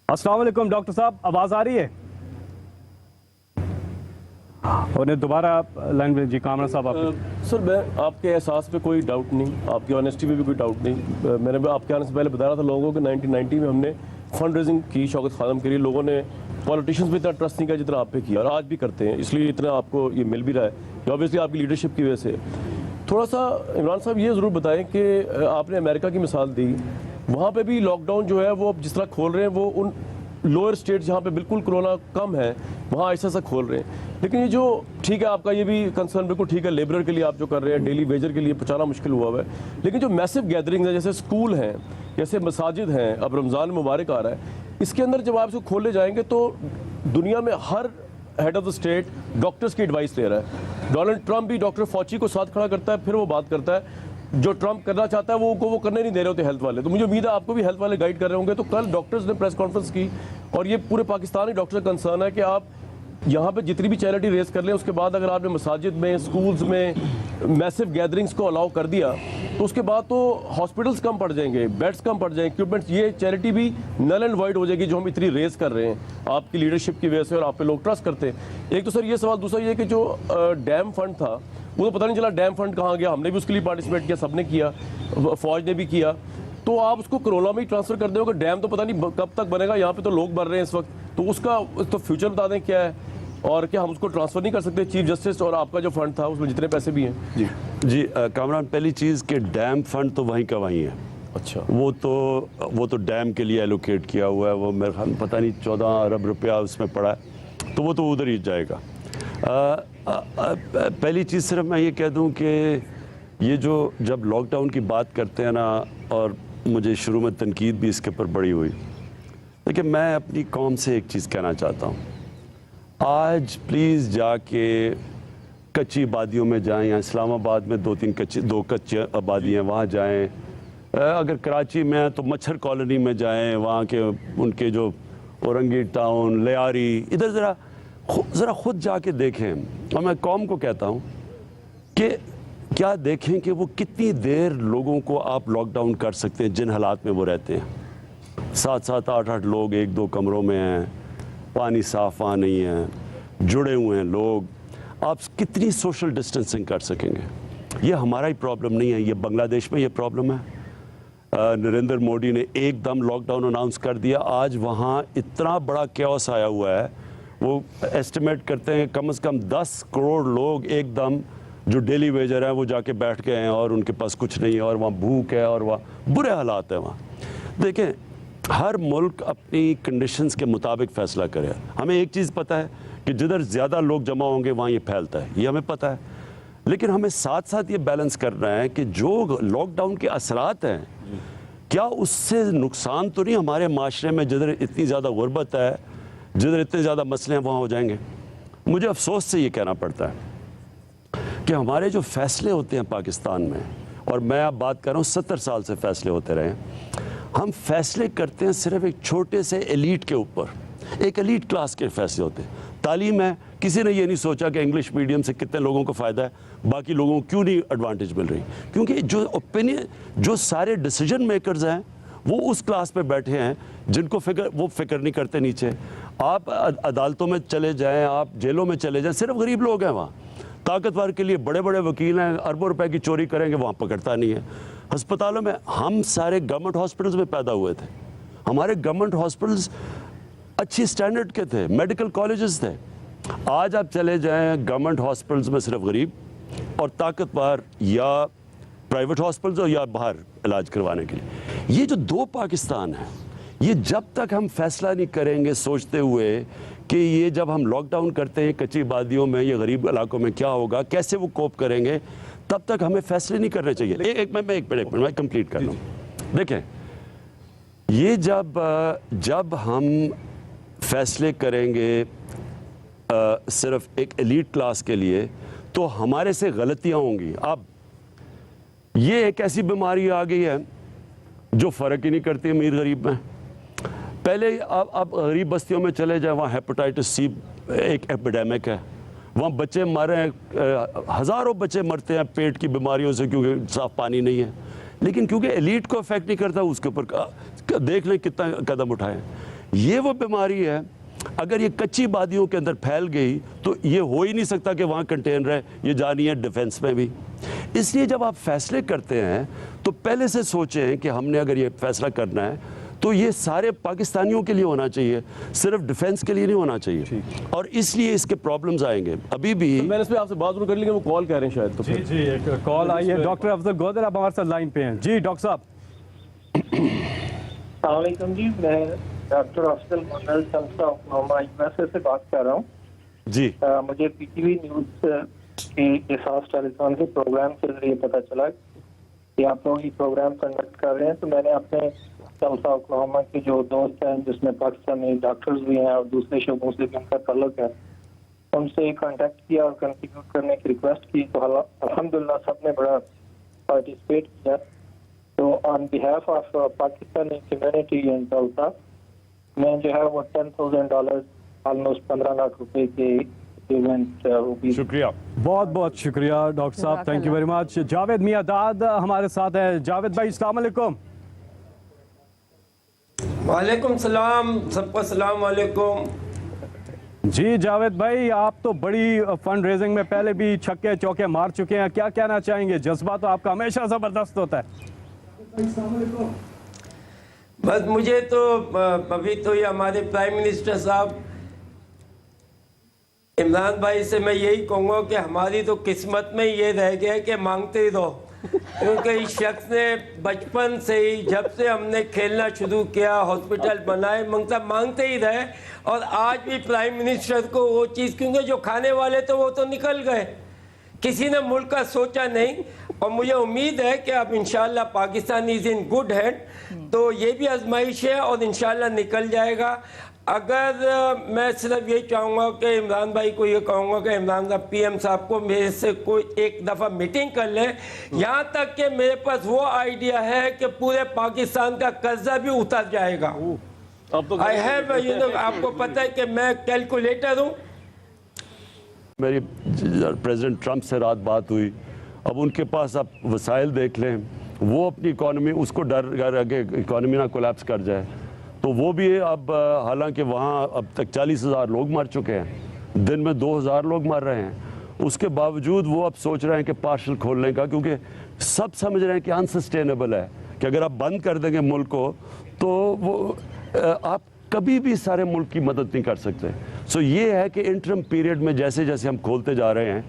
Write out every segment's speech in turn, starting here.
अस्सलाम वालेकुम डॉक्टर साहब, आवाज़ आ रही है? और दोबारा लाइन में जी कामरान साहब आप। सर मैं आपके एहसास पे कोई डाउट नहीं, आपकी ऑनेस्टी पे भी कोई डाउट नहीं। मैंने भी आपके आने से पहले बता रहा था लोगों को 1990 में हमने फंड रेजिंग की शौकत खानम के लिए। लोगों ने पॉलिटिशियंस पे इतना ट्रस्ट नहीं किया जितना आप पे किया, और आज भी करते हैं, इसलिए इतना आपको ये मिल भी रहा है ऑब्वियसली आपकी लीडरशिप की वजह से। थोड़ा सा इमरान साहब ये ज़रूर बताएं कि आपने अमेरिका की मिसाल दी, वहाँ पे भी लॉकडाउन जो है वो जिस तरह खोल रहे हैं वो उन लोअर स्टेट जहाँ पे बिल्कुल कोरोना कम है वहाँ ऐसा ऐसा खोल रहे हैं। लेकिन ये जो ठीक है आपका ये भी कंसर्न बिल्कुल ठीक है, लेबरर के लिए आप जो कर रहे हैं, डेली वेजर के लिए पहुँचाना मुश्किल हुआ है, लेकिन जो मैसिव गैदरिंग्स हैं जैसे स्कूल हैं, जैसे मसाजिद हैं, अब रमज़ान मुबारक आ रहा है, इसके अंदर जब आप इसको खोले जाएंगे तो दुनिया में हर head of the state doctors की एडवाइस ले रहा है। डोनाल्ड ट्रंप भी डॉक्टर फॉची को साथ खड़ा करता है, फिर वो बात करता है जो ट्रंप करना चाहता है वो करने नहीं दे रहे होते हेल्थ वाले। तो मुझे उम्मीद है आपको भी हेल्थ वाले गाइड कर रहे होंगे। तो कल डॉक्टर्स ने प्रेस कॉन्फ्रेंस की और ये पूरे पाकिस्तानी डॉक्टर का कंसर्न है कि आप यहाँ पे जितनी भी चैरिटी रेस कर लें, उसके बाद अगर आपने मसाजिद में, स्कूल्स में मैसिव गैदरिंग्स को अलाउ कर दिया तो उसके बाद तो हॉस्पिटल्स कम पड़ जाएंगे, बेड्स कम पड़ जाएंगे, इक्विपमेंट्स, ये चैरिटी भी नल एंड वाइड हो जाएगी जो हम इतनी रेस कर रहे हैं आपकी लीडरशिप की वजह से और आप पे लोग ट्रस्ट करते हैं। एक तो सर ये सवाल, दूसरा ये कि जो डैम फंड था वो तो पता नहीं चला डैम फंड कहाँ गया। हमने भी उसके लिए पार्टिसिपेट किया, सबने किया, फौज ने भी किया, तो आप उसको कोरोना में ही ट्रांसफर कर दोगे। डैम तो पता नहीं कब तक बनेगा, यहाँ पे तो लोग मर रहे हैं इस वक्त, तो उसका तो फ्यूचर बता दें क्या है, और क्या हम उसको ट्रांसफर नहीं कर सकते? चीफ जस्टिस और आपका जो फंड था उसमें जितने पैसे भी हैं। जी कामरान, पहली चीज़ कि डैम फंड तो वहीं का वहीं है। अच्छा, वो तो डैम के लिए एलोकेट किया हुआ है, वो मेरे ख्याल पता नहीं 14 अरब रुपया उसमें पड़ा है, तो वो तो उधर ही जाएगा। पहली चीज़ सिर्फ मैं ये कह दूं कि ये जो जब लॉकडाउन की बात करते हैं ना, और मुझे शुरू में तनकीद भी इसके ऊपर बड़ी हुई, लेकिन मैं अपनी कौम से एक चीज़ कहना चाहता हूँ, आज प्लीज़ जाके कच्ची आबादियों में जाएं, या इस्लामाबाद में दो कच्ची आबादी हैं वहाँ जाएं, अगर कराची में है तो मच्छर कॉलोनी में जाएं, वहाँ के उनके जो औरंगी टाउन, लियारी, इधर ज़रा खुद जाके देखें। और मैं कौम को कहता हूँ कि क्या देखें कि वो कितनी देर लोगों को आप लॉकडाउन कर सकते हैं जिन हालात में वो रहते हैं। 7-7, 8-8 लोग 1-2 कमरों में हैं, पानी साफ वहाँ नहीं है, जुड़े हुए हैं लोग, आप कितनी सोशल डिस्टेंसिंग कर सकेंगे? ये हमारा ही प्रॉब्लम नहीं है, ये बांग्लादेश में ये प्रॉब्लम है। नरेंद्र मोदी ने एकदम लॉकडाउन अनाउंस कर दिया, आज वहाँ इतना बड़ा कैओस आया हुआ है, वो एस्टिमेट करते हैं कम से कम 10 करोड़ लोग एकदम जो डेली वेजर हैं वो जाके बैठ गए हैं और उनके पास कुछ नहीं है, और वहाँ भूख है और वहाँ बुरे हालात हैं। वहाँ देखें, हर मुल्क अपनी कंडीशंस के मुताबिक फ़ैसला करे। हमें एक चीज़ पता है कि जिधर ज़्यादा लोग जमा होंगे वहाँ ये फैलता है, ये हमें पता है, लेकिन हमें साथ साथ ये बैलेंस करना है कि जो लॉकडाउन के असरात हैं, क्या उससे नुकसान तो नहीं हमारे माशरे में, जिधर इतनी ज़्यादा गुर्बत है, जिधर इतने ज़्यादा मसले हैं, वहाँ हो जाएंगे? मुझे अफसोस से ये कहना पड़ता है कि हमारे जो फ़ैसले होते हैं पाकिस्तान में, और मैं अब बात कर रहा हूँ 70 साल से फ़ैसले होते रहे हैं, हम फैसले करते हैं सिर्फ एक छोटे से एलीट के ऊपर, एक एलीट क्लास के फैसले होते हैं। तालीम है, किसी ने ये नहीं सोचा कि इंग्लिश मीडियम से कितने लोगों को फ़ायदा है, बाकी लोगों को क्यों नहीं एडवांटेज मिल रही, क्योंकि जो ओपिनियन, जो सारे डिसीजन मेकर्स हैं वो उस क्लास पे बैठे हैं जिनको फ़िक्र नहीं करते नीचे। आप अदालतों में चले जाएँ, आप जेलों में चले जाएँ, सिर्फ गरीब लोग हैं वहाँ। ताकतवर के लिए बड़े बड़े वकील हैं, अरबों रुपए की चोरी करेंगे, वहाँ पकड़ता नहीं है। अस्पतालों में, हम सारे गवर्नमेंट हॉस्पिटल्स में पैदा हुए थे, हमारे गवर्नमेंट हॉस्पिटल्स अच्छी स्टैंडर्ड के थे, मेडिकल कॉलेजेस थे। आज आप चले जाएं गवर्नमेंट हॉस्पिटल्स में सिर्फ गरीब और ताकतवर, या प्राइवेट हॉस्पिटल्स और या बाहर इलाज करवाने के लिए। ये जो दो पाकिस्तान है, ये जब तक हम फैसला नहीं करेंगे सोचते हुए कि ये जब हम लॉकडाउन करते हैं कच्ची आबादियों में या गरीब इलाकों में क्या होगा, कैसे वो कोप करेंगे, तब तक हमें फैसले नहीं करने चाहिए। एक मिनट मैं कंप्लीट कर लूँ। देखें, ये जब हम फैसले करेंगे सिर्फ एक एलीट क्लास के लिए, तो हमारे से गलतियाँ होंगी। अब ये एक ऐसी बीमारी आ गई है जो फ़र्क ही नहीं करती अमीर गरीब में। पहले अब गरीब बस्तियों में चले जाए, वहाँ हेपेटाइटिस सी एक एपिडेमिक है, वहाँ बच्चे मर रहे हैं, हज़ारों बच्चे मरते हैं पेट की बीमारियों से क्योंकि साफ़ पानी नहीं है। लेकिन क्योंकि एलीट को अफेक्ट नहीं करता, उसके ऊपर देख लें कितना कदम उठाएं। یہ وہ بیماری ہے اگر یہ کچی بادیوں کے اندر پھیل گئی تو یہ ہو ہی نہیں سکتا کہ وہاں کنٹین رہے. یہ جانی ہے ڈیفنس میں بھی. اس لیے جب آپ فیصلے کرتے ہیں تو پہلے سے سوچیں کہ ہم نے اگر یہ فیصلہ کرنا ہے تو یہ سارے پاکستانیوں کے لیے ہونا چاہیے, صرف ڈیفنس کے لیے نہیں ہونا چاہیے. اور اس لیے اس کے پرابلمز آئیں گے. ابھی بھی میں نے اس پہ آپ سے بات ضرور کر لی کہ وہ کال کہہ رہے ہیں شاید. تو جی جی ایک کال آئی ہے. ڈاکٹر افضل گودر آپ ہمارے ساتھ لائن پہ ہیں. جی ڈاکٹر صاحب. السلام علیکم جی, میں ڈاکٹر افضل گودر سلسلہ اوکلاہوما USA سے بات کر رہا ہوں. جی مجھے PTV نیوز کے احساس ٹیلیفون کے پروگرام کے ذریعے پتہ چلا کہ آپ لوگ یہ پروگرام کنڈکٹ کر رہے ہیں, تو میں نے اپنے سلسلہ اوکلاہوما کے جو دوست ہیں جس میں پاکستانی ڈاکٹرز بھی ہیں اور دوسرے شعبوں سے بھی ان کا تعلق ہے, ان سے کانٹیکٹ کیا اور کنٹریبیوٹ کرنے کی ریکویسٹ کی. تو الحمدللہ سب نے بڑا پارٹیسپیٹ کیا. تو آن behalf of Pakistani community in سلسلہ میں جو ہے وہ $10,000 آلموسٹ 15 لاکھ روپے کے ایونٹ ہوگی. شکریہ, بہت بہت شکریہ ڈاکٹر صاحب, thank you very much. Javed میاں داد ہمارے ساتھ ہیں. جاوید بھائی السلام علیکم. وعلیکم السلام, سب کو السلام علیکم. جی جاوید بھائی, آپ تو بڑی فنڈ ریزنگ میں پہلے بھی چھکے چوکے مار چکے ہیں, کیا کہنا چاہیں گے؟ جذبہ تو آپ کا ہمیشہ زبردست ہوتا ہے. بس مجھے تو ابھی تو یہ ہمارے پرائم منسٹر صاحب عمران بھائی سے میں یہی کہوں گا کہ ہماری تو قسمت میں یہ رہ گیا کہ مانگتے ہی رہو, کیونکہ اس شخص نے بچپن سے ہی جب سے ہم نے کھیلنا شروع کیا, ہاسپٹل بنائے, مانگتے ہی رہے. اور آج بھی پرائم منسٹر کو وہ چیز, کیونکہ جو کھانے والے تھے وہ تو نکل گئے, کسی نے ملک کا سوچا نہیں. اور مجھے امید ہے کہ اب انشاءاللہ پاکستان از ان گڈ ہینڈ. تو یہ بھی آزمائش ہے اور انشاءاللہ نکل جائے گا. اگر میں صرف یہ چاہوں گا کہ عمران بھائی کو یہ کہوں گا کہ عمران صاحب PM صاحب کو میرے سے کوئی ایک دفعہ میٹنگ کر لیں, یہاں تک کہ میرے پاس وہ آئیڈیا ہے کہ پورے پاکستان کا قرضہ بھی اتر جائے گا. آئی ہیو, آپ کو پتہ ہے کہ میں کیلکولیٹر ہوں. میری پریزیڈنٹ ٹرمپ سے رات بات ہوئی. اب ان کے پاس آپ وسائل دیکھ لیں, وہ اپنی اکانومی, اس کو ڈر ہے کہ اکانومی نہ کولیپس کر جائے, تو وہ بھی اب حالانکہ وہاں اب تک 40,000 لوگ مر چکے ہیں, دن میں 2,000 لوگ مر رہے ہیں, اس کے باوجود وہ اب سوچ رہے ہیں کہ پارشل کھولنے کا, کیونکہ سب سمجھ رہے ہیں کہ انسسٹینیبل ہے کہ اگر آپ بند کر دیں گے ملک کو تو وہ آپ کبھی بھی سارے ملک کی مدد نہیں کر سکتے. سو یہ ہے کہ انٹرم پیریڈ میں جیسے جیسے ہم کھولتے جا رہے ہیں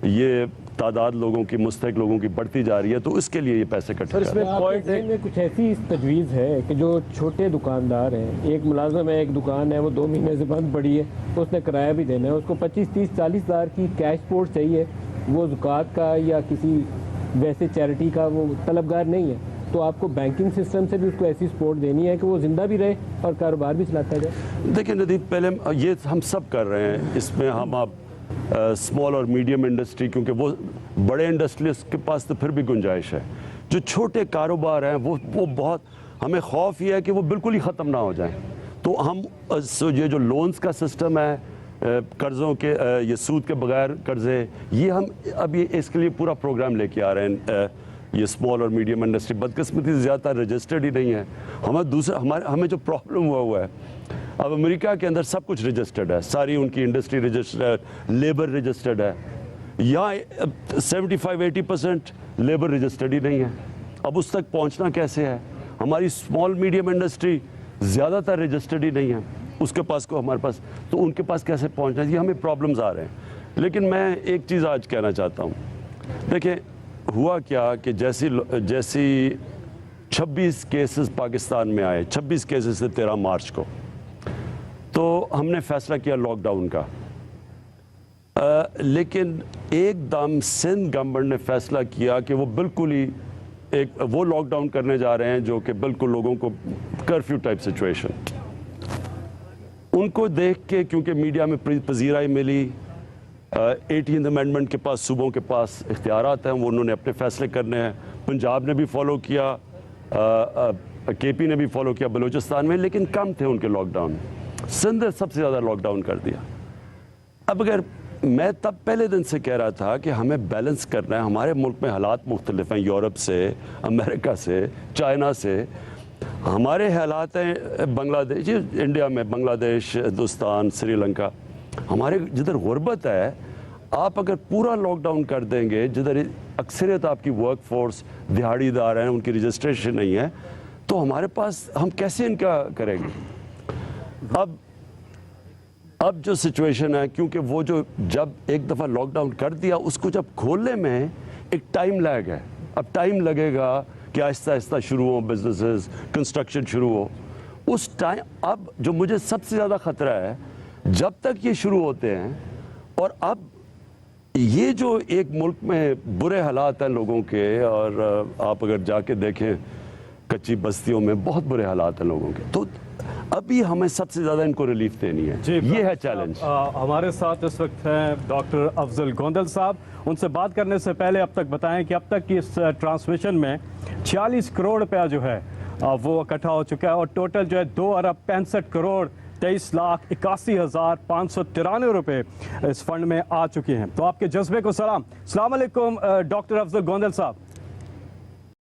یہ تعداد لوگوں کی, مستحق لوگوں کی بڑھتی جا رہی ہے, تو اس کے لیے یہ پیسے کٹھے کر رہے ہیں. میں کچھ ایسی تجویز ہے کہ جو چھوٹے دکاندار ہیں, ایک ملازم ہے, ایک دکان ہے, وہ 2 مہینے سے بند پڑی ہے, اس نے کرایہ بھی دینا ہے, اس کو 25, 30, 40 ہزار کی کیش سپورٹ چاہیے, وہ زکوٰۃ کا یا کسی ویسے چیریٹی کا وہ طلبگار نہیں ہے, تو آپ کو بینکنگ سسٹم سے بھی اس کو ایسی سپورٹ دینی ہے کہ وہ زندہ بھی رہے اور کاروبار بھی چلاتا جائے. دیکھیں ندیب, پہلے یہ ہم سب کر رہے ہیں, اس میں ہم آپ اسمال اور میڈیم انڈسٹری, کیونکہ وہ بڑے انڈسٹریلسٹ کے پاس تو پھر بھی گنجائش ہے, جو چھوٹے کاروبار ہیں وہ بہت, ہمیں خوف یہ ہے کہ وہ بالکل ہی ختم نہ ہو جائیں. تو ہم یہ جو لونز کا سسٹم ہے, قرضوں کے, یہ سود کے بغیر قرضے, یہ ہم اب یہ اس کے لیے پورا پروگرام لے کے آ رہے ہیں. یہ اسمال اور میڈیم انڈسٹری بدقسمتی سے زیادہ رجسٹرڈ ہی نہیں ہے. ہمیں جو پرابلم ہوا ہے, اب امریکہ کے اندر سب کچھ رجسٹرڈ ہے, ساری ان کی انڈسٹری رجسٹرڈ ہے, لیبر رجسٹرڈ ہے. یہاں 75-80% لیبر رجسٹرڈ ہی نہیں ہے. اب اس تک پہنچنا کیسے ہے؟ ہماری اسمال میڈیم انڈسٹری زیادہ تر رجسٹرڈ ہی نہیں ہے, اس کے پاس کو ہمارے پاس, تو ان کے پاس کیسے پہنچنا ہے؟ یہ ہمیں پرابلمز آ رہے ہیں. لیکن میں ایک چیز آج کہنا چاہتا ہوں. دیکھیں ہوا کیا کہ جیسی 26 کیسز پاکستان میں آئے, 26 کیسز سے 13 مارچ کو, تو ہم نے فیصلہ کیا لاک ڈاؤن کا. لیکن ایک دم سندھ گورنمنٹ نے فیصلہ کیا کہ وہ بالکل ہی وہ لاک ڈاؤن کرنے جا رہے ہیں جو کہ بالکل لوگوں کو کرفیو ٹائپ سچویشن. ان کو دیکھ کے کیونکہ میڈیا میں پذیرائی ملی, 18th امینڈمنٹ کے پاس صوبوں کے پاس اختیارات ہیں, وہ انہوں نے اپنے فیصلے کرنے ہیں. پنجاب نے بھی فالو کیا, KP نے بھی فالو کیا بلوچستان میں, لیکن کم تھے ان کے لاک ڈاؤن. سندھ نے سب سے زیادہ لاک ڈاؤن کر دیا. اب اگر میں تب پہلے دن سے کہہ رہا تھا کہ ہمیں بیلنس کرنا ہے, ہمارے ملک میں حالات مختلف ہیں, یورپ سے, امریکہ سے, چائنا سے, हमारे हालात हैं बांग्लादेश, इंडिया में बांग्लादेश, हिंदुस्तान, श्रीलंका, हमारे जिधर गुर्बत है, आप अगर पूरा लॉकडाउन कर देंगे, जिधर अक्सरियत आपकी वर्क फोर्स दिहाड़ीदार हैं, उनकी रजिस्ट्रेशन नहीं है, तो हमारे पास हम कैसे इनका करेंगे? अब जो सिचुएशन है, क्योंकि वो जो जब एक दफ़ा लॉकडाउन कर दिया, उसको जब खोलने में एक टाइम लैग है। अब टाइम लगेगा कि आहिस्ता आहिस्ता शुरू हो, बिजनेसेस, कंस्ट्रक्शन शुरू हो। उस टाइम अब जो मुझे सबसे ज़्यादा ख़तरा है, जब तक ये शुरू होते हैं, और अब ये जो एक मुल्क में बुरे हालात हैं लोगों के, और आप अगर जाके देखें कच्ची बस्तियों में बहुत बुरे हालात हैं लोगों के, तो अभी हमें सबसे ज़्यादा इनको रिलीफ देनी है। ये है चैलेंज। हमारे साथ इस वक्त हैं डॉक्टर अफजल गोंदल साहब। उनसे बात करने से पहले अब तक बताएं कि अब तक की इस ट्रांसमिशन में 40 करोड़ रुपया जो है वो इकट्ठा हो चुका है, और टोटल जो है 2 अरब 65 करोड़ 23,81,593 रुपए इस फंड में आ चुके हैं। तो आपके जज्बे को सलाम। अस्सलाम वालेकुम डॉक्टर अफजल गोंदल साहब।